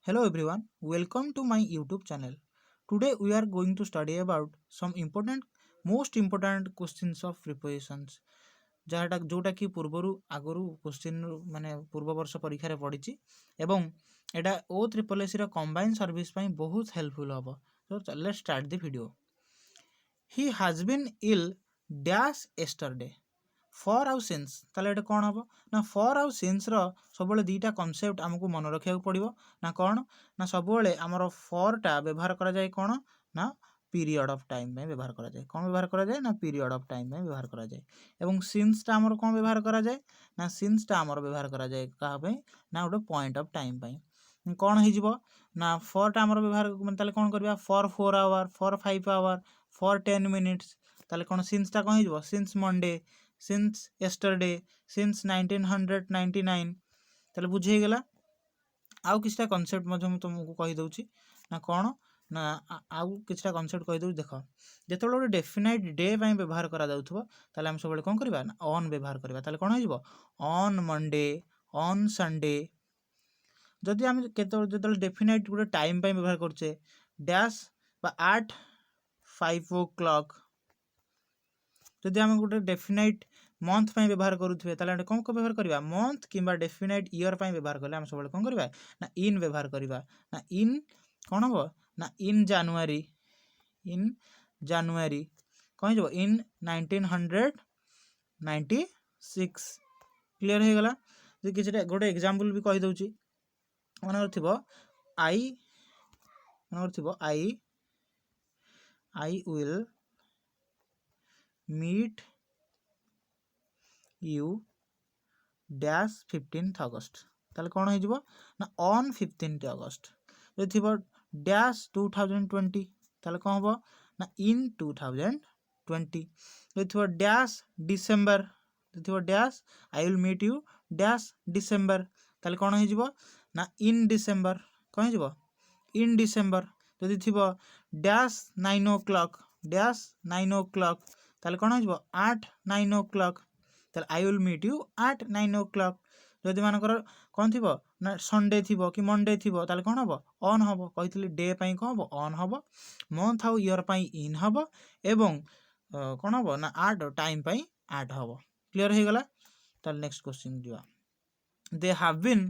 Hello everyone, welcome to my YouTube channel. Today we are going to study about some most important questions of prepositions. ଯାହାଟା जोटा कि पूर्वरु आगरु question माने पूर्व वर्ष परीक्षा रे पडिछि एवं एटा ओ ट्रिपल एस रो कंबाइन सर्विस पई बहुत हेल्पफुल हबो. So let's start the video. He has been ill dash yesterday. For आउ सिंस ताले एटा कोन हबो ना फॉर आउ सिंस रो सबले दीटा कांसेप्ट हमकु मन रखिया पड़िबो ना कोन ना सबले हमर फॉर टा व्यवहार करा जाय कोन ना पीरियड ऑफ टाइम में व्यवहार करा जाय कोन व्यवहार करा जाय ना पीरियड ऑफ टाइम में व्यवहार करा जाय एवं सिंस टा हमर कोन व्यवहार करा जाय ना सिंस टा हमर व्यवहार करा जाय का पे ना ओडे पॉइंट ऑफ टाइम पई कोन हे जिवो ना फॉर टा हमर व्यवहार मन ताले कोन करबा for 4 hour for 5 hour for 10 minutes ताले कोन सिंस टा कोन हे जिवो since Monday since yesterday since 1999 ताले बुझे गेला आउ किछटा कांसेप्ट मधे हम तुमको कहि दउची ना कोन ना आउ किछटा कांसेप्ट कहि दउ देखो जेतोले ओडे डेफिनाइट डे पई व्यवहार करा जाउथबो ताले हम सबले कोन करबा ना ऑन व्यवहार करबा ताले कोन होइबो ऑन मंडे ऑन संडे जदि हम केतो जेतोले डेफिनाइट गुडे टाइम पई व्यवहार करछे डैश बा 8 5 o'clock जदि हम गोटे डेफिनाइट मंथ पई व्यवहार करूथबे ताले कोन को व्यवहार करबा मंथ किबा डेफिनाइट ईयर पई व्यवहार करले हम सबले कोन करबा ना इन व्यवहार करबा ना इन कोन हो ना इन जानुआरी कोन जो इन 1996 क्लियर हे गला जे किछटा गोटे एग्जांपल भी कहि दउची मनर थिबो I will meet you dash 15th August ताले कोन हे जिवो ना on 15th August जे थिबो dash 2020 ताले कोन हबो ना in 2020 जे थिबो dash December जे थिबो dash I will meet you dash December ताले कोन हे जिवो ना in December कोन हे जिवो in December जदि थिबो dash 9 o'clock ताले कोन हो 8 o'clock ताले I will meet you at 9 o'clock जदि मानकर कोन थिबो ना संडे थिबो कि मंडे थिबो ताले कोन हबो ऑन हबो कहितली डे पई कोन हबो ऑन हबो मंथ आउ ईयर पई इन हबो एवं कोन हबो ना आट टाइम पई आट हबो क्लियर हे गला ताले नेक्स्ट क्वेश्चन दिवा they have been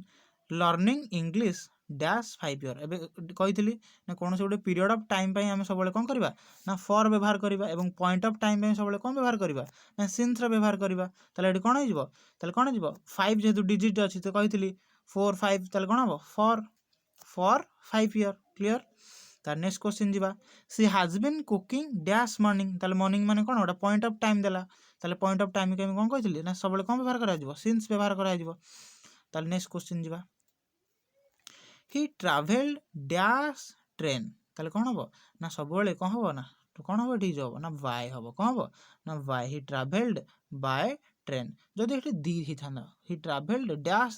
learning English dash 5 year एबे कहितली ना कोन से गोटे पीरियड ऑफ टाइम पई हम सबले कोन करबा ना फॉर व्यवहार करबा एवं पॉइंट ऑफ टाइम पई सबले कोन व्यवहार करबा ना सिंस रो व्यवहार करबा ताले एडी कोन हिजबो ताले कोन हिजबो 5 जेतु डिजिट अछि तो कहितली 4 5 ताले कोन हबो फॉर 5 ईयर क्लियर तार नेक्स्ट क्वेश्चन जिबा she has been cooking dash morning ताले मॉर्निंग माने कोन ओटा पॉइंट ऑफ टाइम देला ताले पॉइंट ऑफ टाइम के हम कोन कहितली ना सबले कोन व्यवहार करा जिवो सिंस व्यवहार करा जिवो ताले नेक्स्ट क्वेश्चन जिबा he traveled dash train ताले कोन हबो ना सबले कोन हबो ना तो कोन हबो ठीक हबो ना बाय हबो कोन हबो ना bye he traveled by train जदि एठी दी ही थाना he traveled dash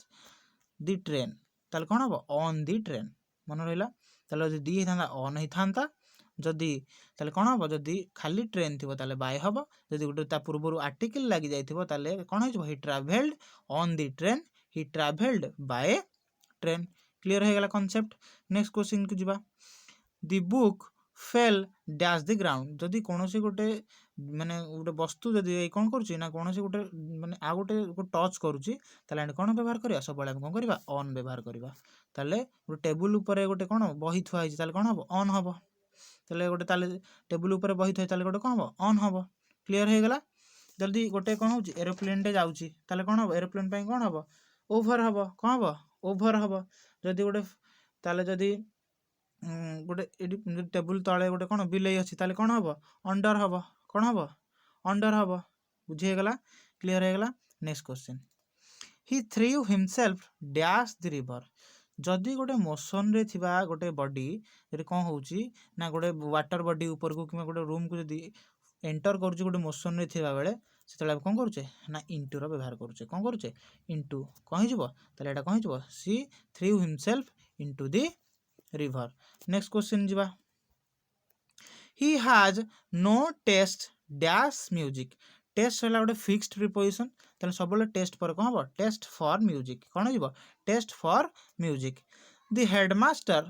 the train ताले कोन हबो on the train मन रहला ताले जदि दी ही थाना on ही थांता जदि ताले कोन हबो जदि खाली ट्रेन थिबो ताले बाय हबो जदि गुटे ता पूर्वरु आर्टिकल लागि जायथिबो ताले कोन हिजबो he traveled on the train he traveled by train clear हो गला कांसेप्ट नेक्स्ट क्वेश्चन को जिबा the book fail dash the ground जदि कोनोसी गोटे माने गोटे वस्तु जदि कोन करछि ना कोनोसी गोटे माने आ गोटे टच करछि ताले कोन व्यवहार करिया सब बळे हम कोन करबा ऑन व्यवहार करबा ताले गोटे टेबल ऊपर गोटे कोन बही थुआ हिछि ताले कोन हबो ऑन हबो ताले गोटे ताले टेबल ऊपर बही थुआ ताले गोटे कोन हबो ऑन हबो क्लियर हो गला जल्दी गोटे कोन होछि एरोप्लेन रे जाउछि ताले कोन हबो एरोप्लेन पई कोन हबो ओवर हबो कोन हबो ओवर हबो जदि गोटे ताले जदि गोटे एडी टेबल तळे गोटे कोन बिलै अछि ताले कोन हबो अंडर हबो कोन हबो अंडर हबो बुझे गेला क्लियर हे गेला next question he threw himself dash the river जदि गोटे मोशन रे थिबा गोटे बॉडी रे कोन होउची ना गोटे वाटर बॉडी ऊपर को किमा गोटे रूम को जदि एंटर करछु गोटे मोशन रे थिबा बेले सेतला कोन करूचे ना इनटू रो व्यवहार करूचे कोन करूचे इनटू कोन हिजबो ताले एटा कोन हिजबो she threw himself into the river next question जिबा he has no taste dash music taste होला गोटे फिक्स्ड प्रीपोजिशन ताले सबले टेस्ट पर कोन हबो टेस्ट फॉर म्यूजिक कोन हिजबो taste for music the headmaster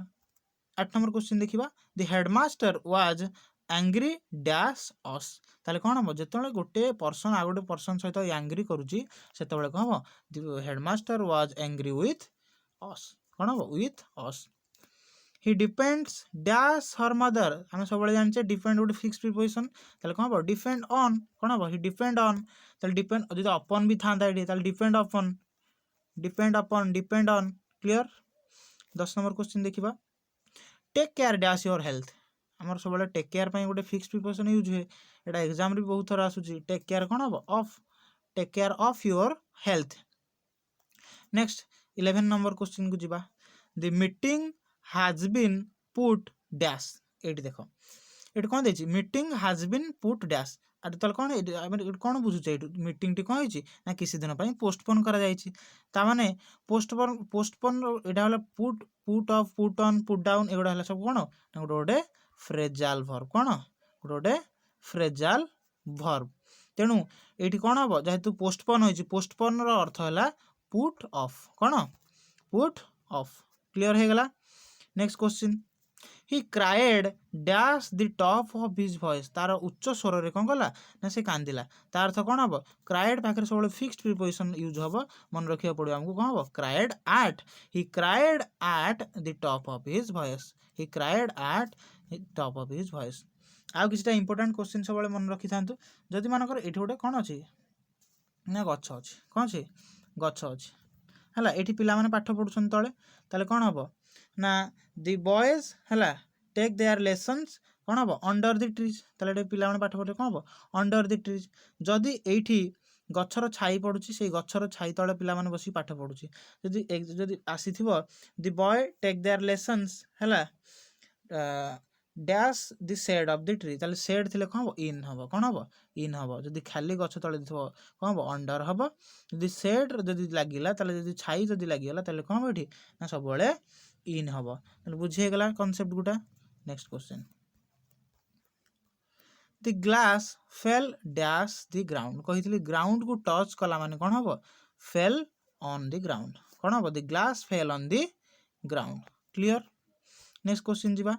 8 number question देखिबा the headmaster was angry dash us ताले कोन हम जेतले गोटे पर्सन आ गोटे पर्सन सहित एंग्री करूची सेतबेले कोन हम the headmaster was angry with us कोन हम with us he depends dash her mother हम सब जानचे डिपेंड गोटे फिक्स प्रिपोजिशन ताले कोन हम डिपेंड ऑन कोन हम ही डिपेंड ऑन ताले डिपेंड जदि अपन भी थांदा एडी ताले depend upon depend on clear 10 number question देखिबा take care dash your health आमर सब टेक केयर गोटे फिक्स प्रिपोजिशन यूज हुए एटा एग्जाम रे बहुत थर आसुची टेक केयर कोन हम of take care of your health next 11 number question को जिबा the meeting has been put dash एटी देखो एटी कोन देछि meeting has been put dash आटे तल कोन कोन बुझुचे मीटिंग टी कोन होइछि ना किसी दिन पई पोस्टपोन करा जाइछि ता माने पोस्टपोन एटा होला put of put on put down एगुडा होला सब कोन गोटे फ्रेजाल वर्ब कोन गोटे फ्रेजाल वर्ब तेणु एठी कोन हबो जेहेतु पोस्टपोन होइछि पोस्टपोन रो अर्थ होला पुट ऑफ कोन पुट ऑफ क्लियर हे गला next question he cried dash the top of his voice तार उच्च स्वर रे कोन गला ना से कांदिला तार अर्थ कोन हबो क्राएड पाखरे सब फिक्स्ड प्रिपोजिशन यूज हबो मन रखिया पड़ो हमको कोन हबो cried at he cried at the top of his voice he cried at the top of his voice आ किछटा इंपोर्टेंट क्वेश्चन सब मन रखि थांतु जदि मानकर एठी गोटे कोन अछि ना गच्छ अछि कोन अछि गच्छ अछि हला एठी पिला माने पाठ पढुछन तळे ताले कोन हबो ना दी बॉयज हला टेक देयर लेसन्स कोन हबो अंडर द ट्रीज ताले पिला माने पाठ पढे कोन हबो अंडर द ट्रीज जदि एठी गच्छर छाई पडुची सेई गच्छर छाई तळे पिला माने बसी पाठ पडुची जदि आसीथिबो the boy take their lessons हला dash the shade of the tree ताले शेड थिले कोन हबो इन हबो कोन हबो इन हबो जदि खाली गछ तळे दिथबो कोन हबो अंडर हबो जदि शेड जदि लागिला ताले जदि छाई जदि लागिला ताले कोन हबो एठी ना सब बळे इन हबो ताले बुझिए गेला कांसेप्ट गुटा next question the glass fell dash the ground कहितली ग्राउंड को टच कला माने कोन हबो फेल ऑन द ग्राउंड कोन हबो the glass fell on the ground clear next question जिबा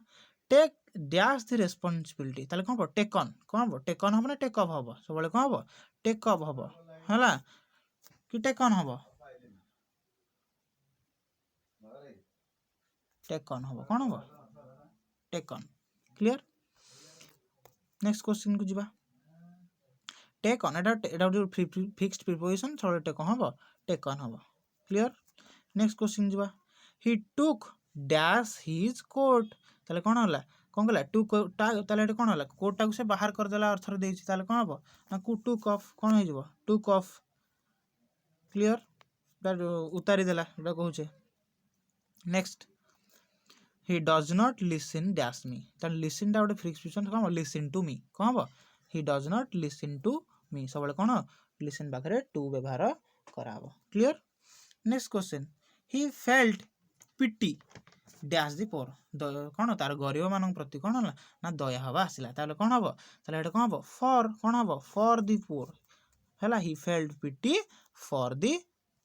टेक डैश द रेस्पोंसिबिलिटी ताले कोन हबो टेक ऑन हबो ना टेक अप हबो सब बळे कोन हबो टेक अप हबो हला कि टेक ऑन हबो टेक ऑन हबो कोन हबो take on clear next question को जिबा टेक ऑन एटा फिक्स्ड प्रिपोजिशन सब टेक ऑन हबो टेक ऑन हबो क्लियर नेक्स्ट क्वेश्चन जिबा he took dash his coat ताले कोन होला कोन गला टू ताले एटा कोन होला कोट टा को से बाहर कर देला अर्थ रे देछि ताले कोन हबो ना कु टुक ऑफ कोन हो जिवो टुक ऑफ क्लियर उतारी देला एटा कहूचे next he does not listen dash me ताले listen टा गोटे fix preposition cone listen to me कोन हबो he does not listen to me सब कोन listen बाखरे to व्यवहार कराबो clear next question he felt pity dash the poor कोन तार गरीब मानन प्रति कोन होला ना दया हवा आसिला ताले कोन हबो ताले एटा कोन हबो फॉर कोन हबो फॉर दी पोर हला he felt pity for the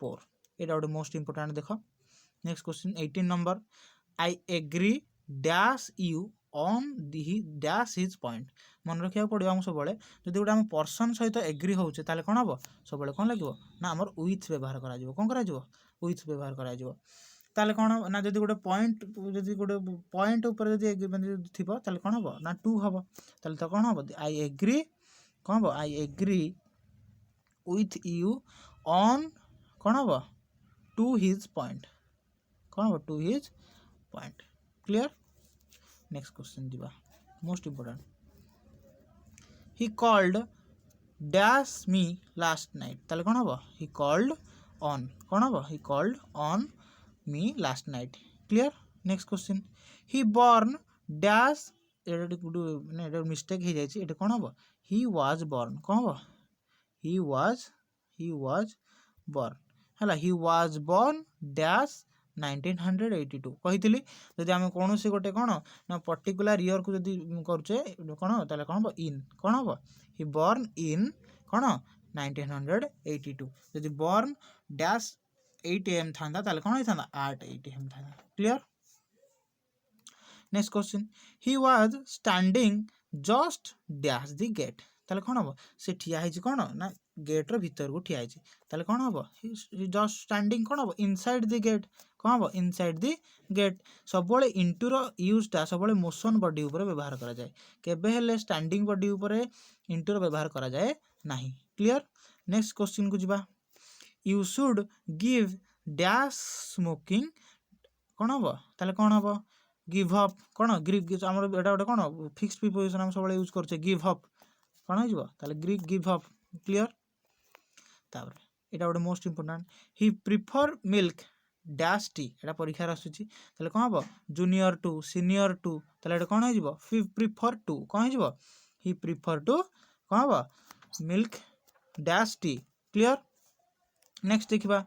पोर एटा गोटे मोस्ट इंपोर्टेंट देखो next question 18 number I agree dash you on the dash his point मन रखिया पड़ियो हम सब बळे जदि गोटे हम पर्सन सहित एग्री होउचे ताले कोन हबो सब बळे कोन लागिवो ना हमर विथ व्यवहार करा जिवो कोन करा जिवो विथ व्यवहार करा जिवो ताले कोन ना जदि गोटे पॉइंट ऊपर जदि एग्रीमेंट थिबो ताले कोन हबो ना टू हबो ताले त कोन हबो आई एग्री कोन हबो I agree with you on कोन हबो टू हिज पॉइंट कोन हबो to his point clear next question दिबा most important he called dash me last night ताले कोन हबो ही कॉल्ड ऑन कोन हबो he called on me last night clear next question he born dash एटा mistake हे जायछि एटा कोन हबो ही वाज बॉर्न कोन हबो ही वाज बॉर्न हला ही वाज बॉर्न डैश 1982 कहितली जदि हम कोनोसी गोटे कोन ना पर्टिकुलर ईयर को जदि करछे कोन ताले कोन हबो इन कोन हबो ही बॉर्न इन कोन 1982 जदि बॉर्न डैश 8 AM था ताले कौन होता 8 AM था clear next question he was standing just dash the gate ताले कौन हम से ठिया है कौन ना गेट रो भीतर को ठिया है ताले कौन हम जस्ट स्टैंडिंग कौन हम इनसाइड द गेट कौन हम इनसाइड द गेट सब इंटू रो यूजटा सब मोशन बॉडी ऊपर व्यवहार करा जाए केबे हेले स्टैंडिंग बॉडी ऊपर इंटू रो व्यवहार करा जाए नहीं क्लियर नेक्स्ट क्वेश्चन को जिबा you should give dash smoking कौन हम ताले कौन हम गिव अप कौन गिव आम एटा गोटे कौन फिक्स्ड प्रिपोजिशन हम सब यूज करछे गिव अप कौन हो ताले गिव अप क्लियर तापर एटा गोटे मोस्ट इंपोर्टेंट ही प्रिफर मिल्क डैश टी एटा परीक्षा आसुची ताले कौन हम जूनियर टू सीनियर टू ताले एटा कौन हो प्रिफर टू कौन हो ही प्रिफर टू कौन हम milk dash T clear next देखिबा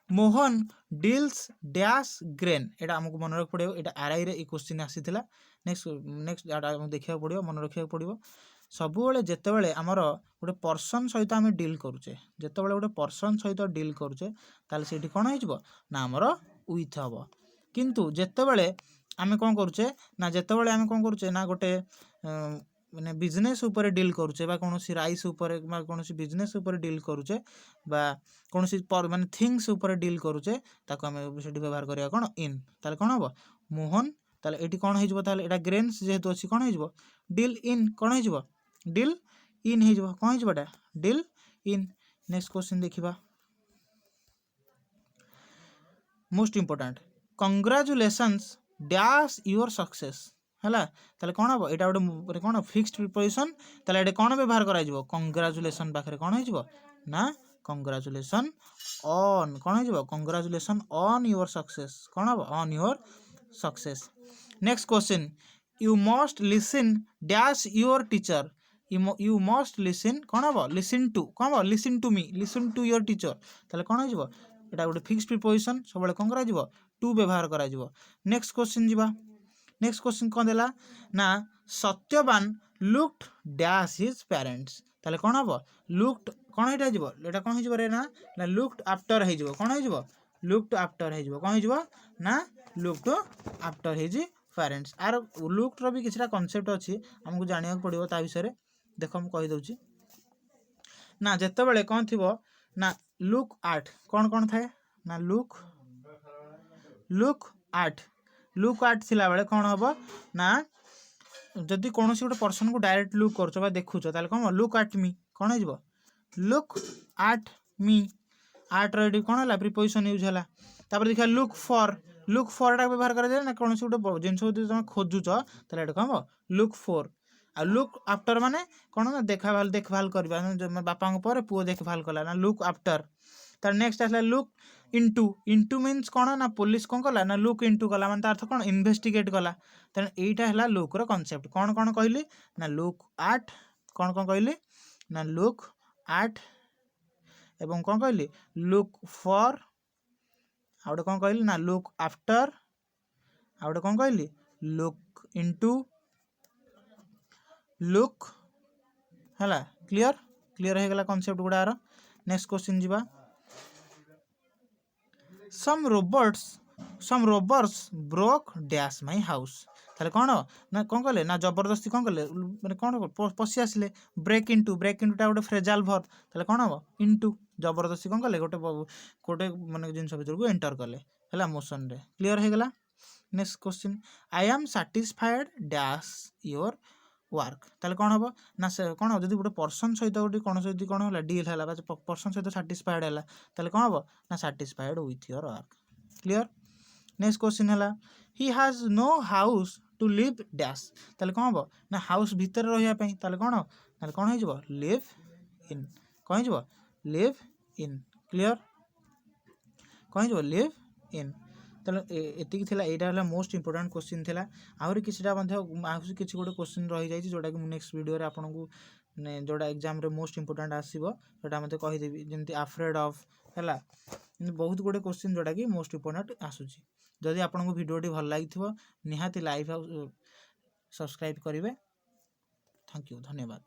मोहन डील्स डैश ग्रेन एटा हमको मन रख पड़ो एटा आरआई रे क्वेश्चन आसीथिला नेक्स्ट नेक्स्ट हमको देखिया पड़ो मन रखिया पड़ो सब बेले जेते बेले आमर गोटे पर्सन सहित आम डील करूचे जेते बेले गोटे पर्सन सहित डील करूचे ताले सेठी कोन होइजबो ना आमर विथ हबो किंतु जेते बेले आम कोन करूचे ना जेते बेले आम कोन करूचे ना गोटे माने बिजनेस ऊपर डील करूचे बा कोनोसी राइस ऊपर बा कोनोसी बिजनेस ऊपर डील करूचे बा कोनोसी माने थिंग्स ऊपर डील करूचे ताको हम सेठी व्यवहार करिया कोन इन ताले कोन हबो मोहन ताले एठी कोन होइजबो ताले एटा ग्रेन्स जेहेतु अछि कोन होइजबो deal in cone होइजबो deal in होइजबो cone होइजबो Etah deal in next question देखिबा most important congratulations dash your success हला ताले कोन हबो एटा गोटे कोन फिक्स्ड प्रिपोजिशन ताले एटा कोन व्यवहार करा जिवो कांग्रेचुलेशन पाखरे कोन होइजबो ना कांग्रेचुलेशन ऑन कोन होइजबो कांग्रेचुलेशन ऑन योर सक्सेस कोन हबो on your success next question you must listen dash your teacher you must listen कोन हबो लिसन टू कोन हबो listen to me listen to your teacher ताले कोन होइजबो एटा गोटे फिक्स्ड प्रिपोजिशन सबले कोन करा जिवो टू व्यवहार करा जिवो नेक्स्ट क्वेश्चन जिबा नेक्स्ट क्वेश्चन कौन देला ना Satyavan looked dash his parents ताले कौन हबो लुक्ड कौन हेटा जिवो एटा कौन हिजबो रे ना लुक्ड आफ्टर हिजबो कौन हिजबो लुक्ड आफ्टर हिजबो कौन हिजबो ना लुक्ड आफ्टर हिज पेरेंट्स आर लुक्ड रो भी किछरा कांसेप्ट अछि हमकु जानिया पड़िबो ता विषय रे देखो हम कहि दउची ना जत्ते बेले कौन थिबो ना लुक एट कौन कौन थाए ना लुक एट थिला बेले कौन हम ना जदि कौन गोटे पर्सन को डायरेक्ट लुक कर देखुच ताले कौन लुक एट मी कौन हो look at me at ready कौन है प्रिपोजिशन यूज है तापर देखा लुक फॉर टा व्यवहार करा जाए ना कौन गोटे जिनस तुम खोजुच ताले कौन हम look for uh look after माने कौन ना देखभाल करबा बापा पर पुओ देखभाल कला ना लुक आफ्टर तार नेक्स्ट आसला लुक इनटू मीन्स कौन ना पुलिस कौन कला ना लुक इनटू कला माने अर्थ कौन इन्वेस्टिगेट कला तेना एटा हला लुक रो कांसेप्ट कौन कौन कहली ना लुक एट कौन कौन कहली ना लुक एट एवं कौन कहली लुक फॉर आउटे कौन कहली ना लुक आफ्टर आउटे कौन कहली लुक इनटू लुक हला क्लियर हो गला कांसेप्ट गुडार नेक्स्ट क्वेश्चन जीवा some robbers broke dash my house ताले कौन ना कौन कहले ना जबरदस्ती कौन कहले माने कौन पसी आसले ब्रेक इनटू टा गोटे फ्रेजाल वर्ब ताले कौन हम इनटू जबरदस्ती कौन कहले गोटे माने जिंस भीतर को एंटर कले हला मोशन रे क्लियर हो गला next question I am satisfied dash your work ताले कौन हम ना कौन जदि गोटे पर्सन सहित गोटे कौन सहित कौन होला डील है पर्सन सहित सैटिस्फाइड है ताले कौन हम ना satisfied with your work clear next question है he has no house to live dash ताले कौन हम ना हाउस भीतर रहिया पई ताले कौन ताले कौन हो जबो लिव इन कौन हो जबो लिव इन क्लियर कौन हो जबो लिव इन ताले एतिक थिला एटा हला मोस्ट इंपोर्टेंट क्वेश्चन थिला आहुरी किछटा मध्ये किछि गोटे क्वेश्चन रहि जाय जोटा कि नेक्स्ट वीडियो रे आपन को जोटा एग्जाम रे मोस्ट इंपोर्टेंट आसीबो जोटा मते कहि देबी जेंति अफ्रेड ऑफ हला बहुत गोटे क्वेश्चन जोटा कि मोस्ट इंपोर्टेंट आसुची जदि आपन को वीडियो भल लागिथिबो निहाती लाइव सब्सक्राइब करिवे थैंक यू धन्यवाद।